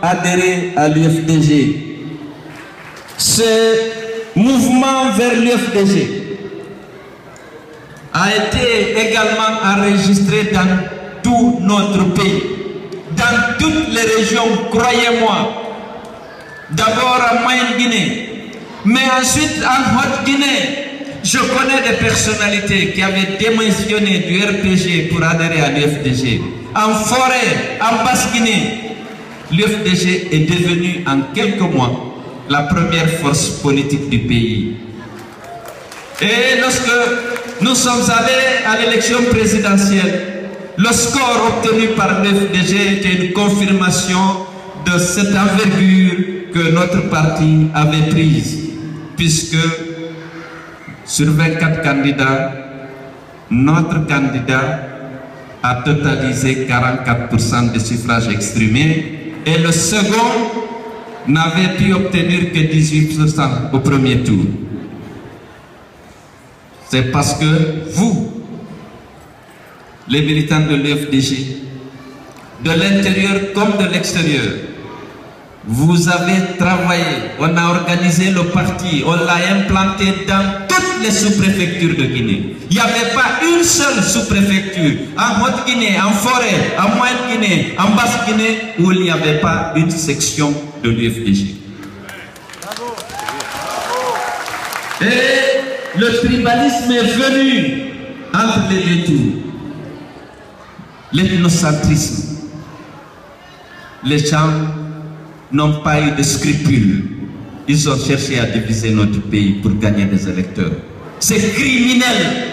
adhéré à l'UFDG. Ce mouvement vers l'UFDG a été également enregistré dans tout notre pays, dans toutes les régions, croyez-moi. D'abord en Moyenne-Guinée, mais ensuite en Haute-Guinée. Je connais des personnalités qui avaient démissionné du RPG pour adhérer à l'UFDG. En forêt, en Basse-Guinée, l'UFDG est devenu en quelques mois la première force politique du pays. Et lorsque nous sommes allés à l'élection présidentielle, le score obtenu par l'UFDG était une confirmation de cette envergure que notre parti avait prise, puisque sur 24 candidats, notre candidat a totalisé 44% des suffrages exprimés et le second n'avait pu obtenir que 18% au premier tour. C'est parce que vous, les militants de l'UFDG, de l'intérieur comme de l'extérieur, vous avez travaillé, on a organisé le parti, on l'a implanté dans toutes les sous-préfectures de Guinée. Il n'y avait pas une seule sous-préfecture, en Haute-Guinée, en forêt, en Moyenne-Guinée, en Basse-Guinée, où il n'y avait pas une section de l'UFDG. Et le tribalisme est venu entre les deux tours. L'ethnocentrisme. Les gens n'ont pas eu de scrupules. Ils ont cherché à diviser notre pays pour gagner des électeurs. C'est criminel.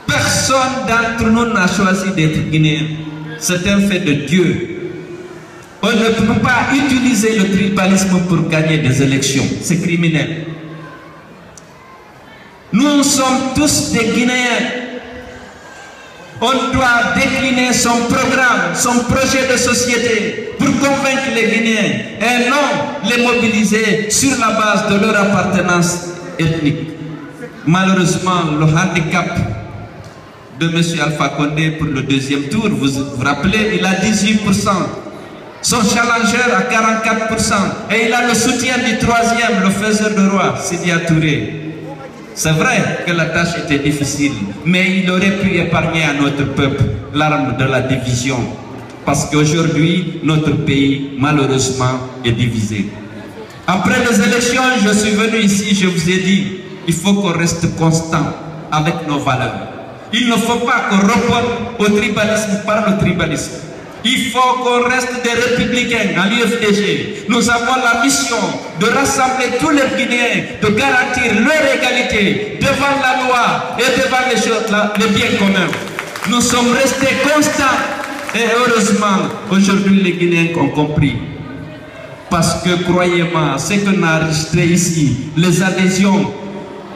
Personne d'entre nous n'a choisi d'être guinéen. C'est un fait de Dieu. On ne peut pas utiliser le tribalisme pour gagner des élections. C'est criminel. Nous sommes tous des Guinéens. On doit décliner son programme, son projet de société pour convaincre les Guinéens et non les mobiliser sur la base de leur appartenance ethnique. Malheureusement, le handicap de M. Alpha Condé pour le deuxième tour, vous vous rappelez, il a 18%. Son challenger a 44% et il a le soutien du troisième, le faiseur de roi, Sidia Touré. C'est vrai que la tâche était difficile, mais il aurait pu épargner à notre peuple l'arme de la division. Parce qu'aujourd'hui, notre pays, malheureusement, est divisé. Après les élections, je suis venu ici, je vous ai dit, il faut qu'on reste constant avec nos valeurs. Il ne faut pas qu'on reporte au tribalisme par le tribalisme. Il faut qu'on reste des républicains à l'UFDG. Nous avons la mission de rassembler tous les Guinéens, de garantir leur égalité devant la loi et devant les choses, les biens communs. Nous sommes restés constants et heureusement, aujourd'hui les Guinéens ont compris. Parce que croyez-moi, ce qu'on a enregistré ici, les adhésions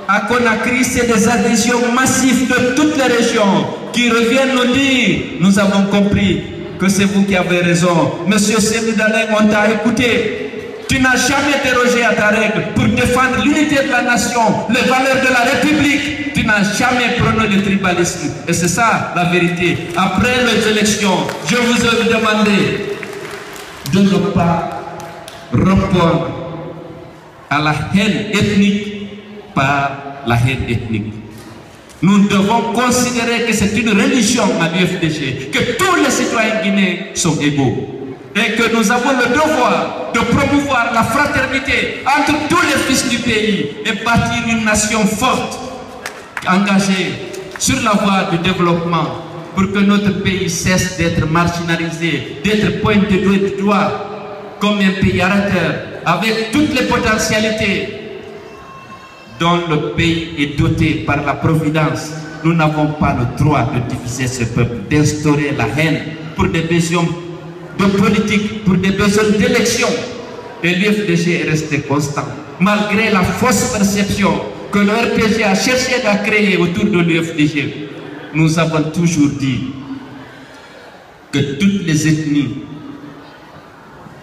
à Conakry, c'est des adhésions massives de toutes les régions qui reviennent nous dire, nous avons compris que c'est vous qui avez raison. Monsieur Semidaleng, on t'a écouté. Tu n'as jamais dérogé à ta règle pour défendre l'unité de la nation, les valeurs de la République. Tu n'as jamais prôné le tribalisme. Et c'est ça la vérité. Après les élections, je vous ai demandé de ne pas répondre à la haine ethnique par la haine ethnique. Nous devons considérer que c'est une religion à l'UFDG, que tous les citoyens guinéens sont égaux et que nous avons le devoir de promouvoir la fraternité entre tous les fils du pays et bâtir une nation forte, engagée sur la voie du développement pour que notre pays cesse d'être marginalisé, d'être pointé du doigt comme un pays arrêteur avec toutes les potentialités dont le pays est doté par la providence. Nous n'avons pas le droit de diviser ce peuple, d'instaurer la haine pour des besoins de politique, pour des besoins d'élection. Et l'UFDG est resté constant, malgré la fausse perception que le RPG a cherché à créer autour de l'UFDG. Nous avons toujours dit que toutes les ethnies,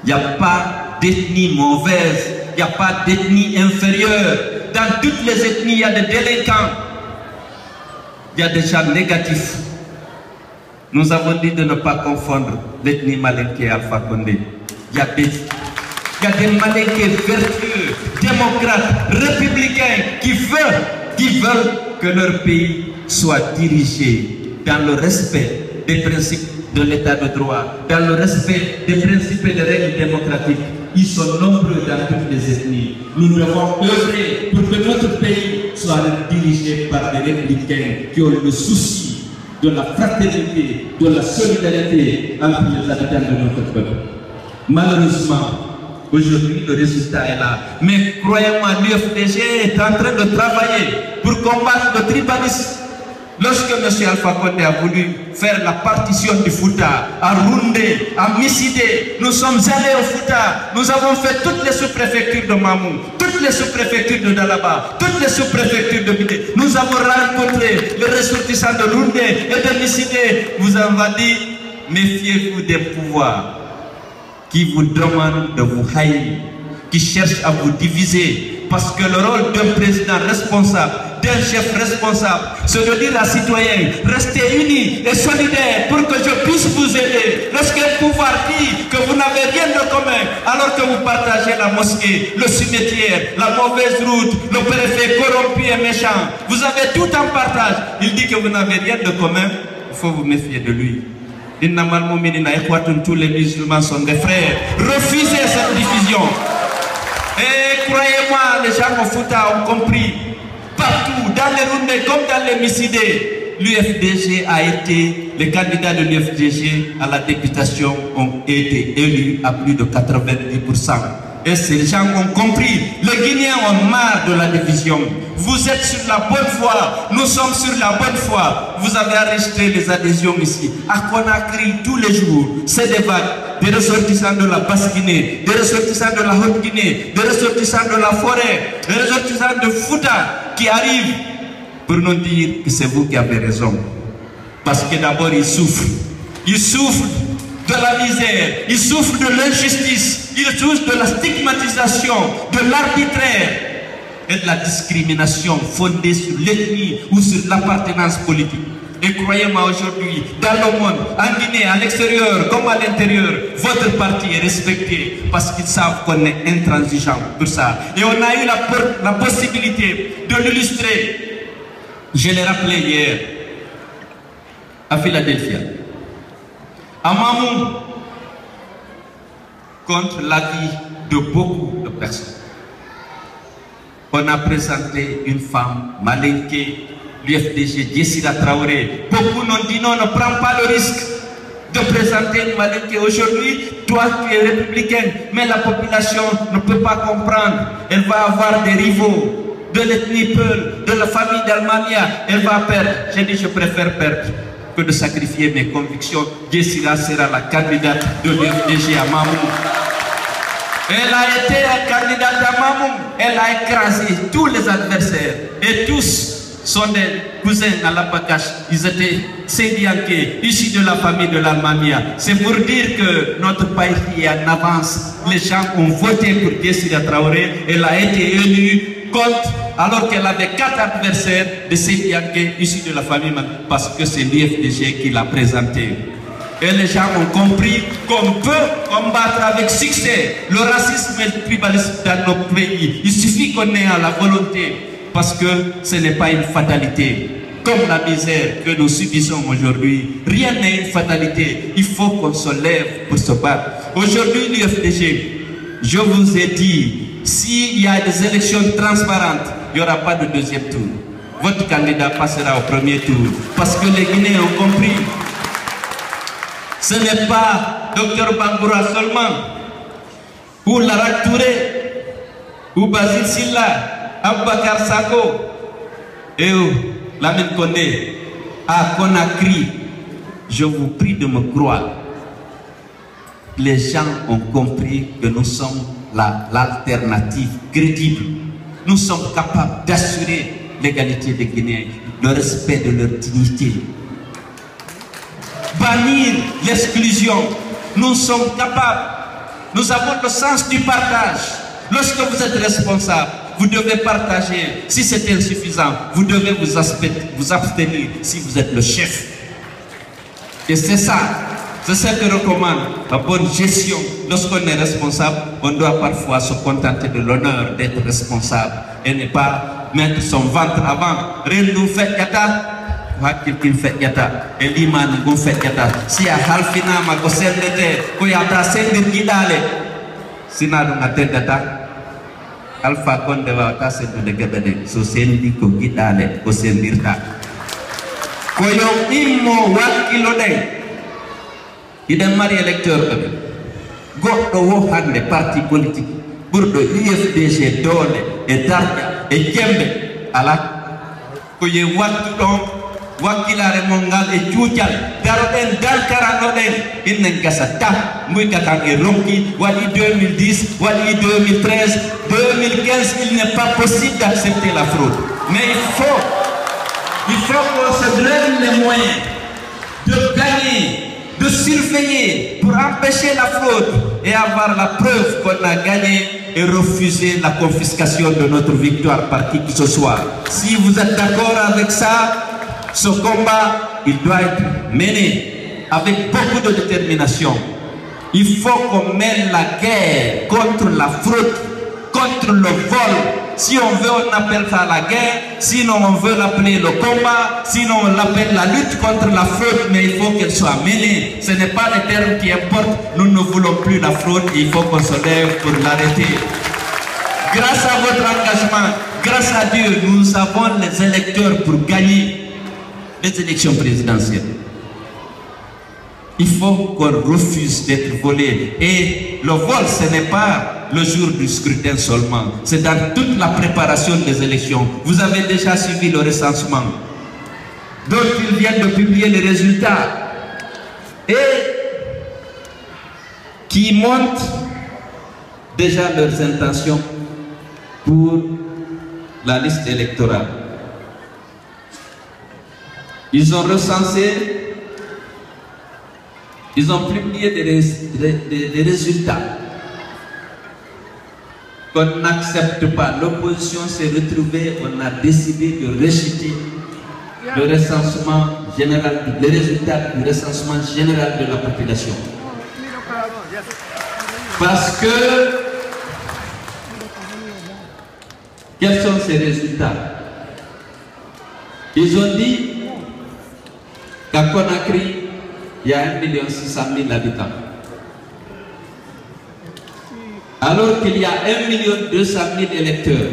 il n'y a pas d'ethnie mauvaise, il n'y a pas d'ethnie inférieure. Dans toutes les ethnies, il y a des délinquants, il y a des gens négatifs. Nous avons dit de ne pas confondre l'ethnie malinké et Alpha Condé. Il y a des Malinké vertueux, démocrates, républicains qui veulent que leur pays soit dirigé dans le respect des principes de l'état de droit, dans le respect des principes et des règles démocratiques. Ils sont nombreux dans toutes les ethnies. Nous devons œuvrer pour que notre pays soit dirigé par des républicains qui ont le souci de la fraternité, de la solidarité entre les habitants de notre peuple. Malheureusement, aujourd'hui le résultat est là. Mais croyez-moi, l'UFDG est en train de travailler pour combattre le tribalisme. Lorsque M. Alpha Condé a voulu faire la partition du Fouta, à Roundé, à Missidé, nous sommes allés au Fouta, nous avons fait toutes les sous-préfectures de Mamou, toutes les sous-préfectures de Dalaba, toutes les sous-préfectures de Bidé. Nous avons rencontré les ressortissants de Roundé et de Missidé. Vous avez dit, méfiez-vous des pouvoirs qui vous demandent de vous haïr, qui cherchent à vous diviser. Parce que le rôle d'un président responsable, d'un chef responsable, c'est de dire à citoyens, restez unis et solidaires pour que je puisse vous aider. Lorsqu'un pouvoir dit que vous n'avez rien de commun, alors que vous partagez la mosquée, le cimetière, la mauvaise route, le préfet corrompu et méchant, vous avez tout en partage. Il dit que vous n'avez rien de commun, il faut vous méfier de lui. Tous les musulmans sont des frères. Refusez cette division. Et croyez-moi, les gens au Fouta ont compris. Partout, dans les Roundé comme dans les Missidé, l'UFDG a été, les candidats de l'UFDG à la députation ont été élus à plus de 90%. Et ces gens ont compris. Les Guinéens ont marre de la division. Vous êtes sur la bonne voie. Nous sommes sur la bonne voie. Vous avez enregistré les adhésions ici. À Conakry, tous les jours, c'est des vagues. Des ressortissants de la Basse-Guinée, des ressortissants de la Haute-Guinée, des ressortissants de la forêt, des ressortissants de Fouta qui arrivent pour nous dire que c'est vous qui avez raison. Parce que d'abord, ils souffrent. Ils souffrent de la misère, ils souffrent de l'injustice, ils souffrent de la stigmatisation, de l'arbitraire et de la discrimination fondée sur l'ethnie ou sur l'appartenance politique. Et croyez-moi, aujourd'hui, dans le monde, en Guinée, à l'extérieur comme à l'intérieur, votre parti est respecté parce qu'ils savent qu'on est intransigeant pour ça. Et on a eu la possibilité de l'illustrer. Je l'ai rappelé hier à Philadelphie. À Mamou, contre l'avis de beaucoup de personnes, on a présenté une femme malinké, l'UFDG, Jessira Traoré. Beaucoup n'ont dit non, ne prends pas le risque de présenter une malinké. Aujourd'hui, toi tu es républicain, mais la population ne peut pas comprendre. Elle va avoir des rivaux de l'ethnie Peul, de la famille d'Almania. Elle va perdre. J'ai dit, je préfère perdre que de sacrifier mes convictions. Jessira sera la candidate de l'UFDG à Mamou. Elle a été la candidate à Mamou. Elle a écrasé tous les adversaires. Et tous sont des cousins à l'Apakash. Ils étaient Sédianké, issus de la famille de l'Almania. C'est pour dire que notre pays est en avance. Les gens ont voté pour Jessira Traoré. Elle a été élue contre, alors qu'elle avait 4 adversaires de Sédianké, issus de la famille, parce que c'est l'UFDG qui l'a présenté. Et les gens ont compris qu'on peut combattre avec succès le racisme et le tribalisme dans nos pays. Il suffit qu'on ait la volonté, parce que ce n'est pas une fatalité. Comme la misère que nous subissons aujourd'hui, rien n'est une fatalité. Il faut qu'on se lève pour se battre. Aujourd'hui, l'UFDG, je vous ai dit, s'il y a des élections transparentes, il n'y aura pas de deuxième tour. Votre candidat passera au premier tour. Parce que les Guinéens ont compris. Ce n'est pas Dr Bangoura seulement, ou Larak Touré, ou Basile Silla, Aboubacar Sako, et Lamine Condé, à Conakry. Je vous prie de me croire. Les gens ont compris que nous sommes l'alternative crédible. Nous sommes capables d'assurer l'égalité des Guinéens, le respect de leur dignité. Bannir l'exclusion. Nous sommes capables. Nous avons le sens du partage. Lorsque vous êtes responsable, vous devez partager. Si c'est insuffisant, vous devez vous abstenir si vous êtes le chef. Et c'est ça. C'est ce que recommande la bonne gestion. Lorsqu'on est responsable, on doit parfois se contenter de l'honneur d'être responsable et ne pas mettre son ventre avant. Rien nous fait yata. Hakil fait yata. Et l'iman nous fait yata. Si à halfina ma gossel de ko yata sendir gidale. Sinadu ngaten data. Alpha konde wa ta sendu de gebede. So sendi ko gidale ko sendirta. Ko yo immo wakilo de. Il est marié électeur. Goddo wo hande parti politique. Burdo IFDG dole et darja et jembe ala ko ye wattu don wakilare mongal e juutial daroden dalkarano den innen gasata muy katan e ronki wali 2010 wali 2013 2015 il n'est pas possible d'accepter la fraude, mais il faut qu'on se donne les moyens de gagner, de surveiller pour empêcher la fraude et avoir la preuve qu'on a gagné et refuser la confiscation de notre victoire par qui que ce soit. Si vous êtes d'accord avec ça, ce combat, il doit être mené avec beaucoup de détermination. Il faut qu'on mène la guerre contre la fraude, contre le vol. Si on veut, on appelle ça la guerre. Sinon, on veut l'appeler le combat. Sinon, on l'appelle la lutte contre la fraude. Mais il faut qu'elle soit menée. Ce n'est pas les termes qui importent. Nous ne voulons plus la fraude. Il faut qu'on se lève pour l'arrêter. Grâce à votre engagement, grâce à Dieu, nous avons les électeurs pour gagner les élections présidentielles. Il faut qu'on refuse d'être volé. Et le vol, ce n'est pas le jour du scrutin seulement. C'est dans toute la préparation des élections. Vous avez déjà suivi le recensement. D'autres, ils viennent de publier les résultats. Et qui montrent déjà leurs intentions pour la liste électorale. Ils ont recensé, ils ont publié des résultats qu'on n'accepte pas. L'opposition s'est retrouvée, on a décidé de rejeter le recensement général, les résultats du recensement général de la population. Parce que, quels sont ces résultats? Ils ont dit qu'à Conakry, il y a 1 600 000 habitants. Alors qu'il y a 1 200 000 électeurs.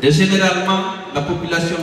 Et généralement, la population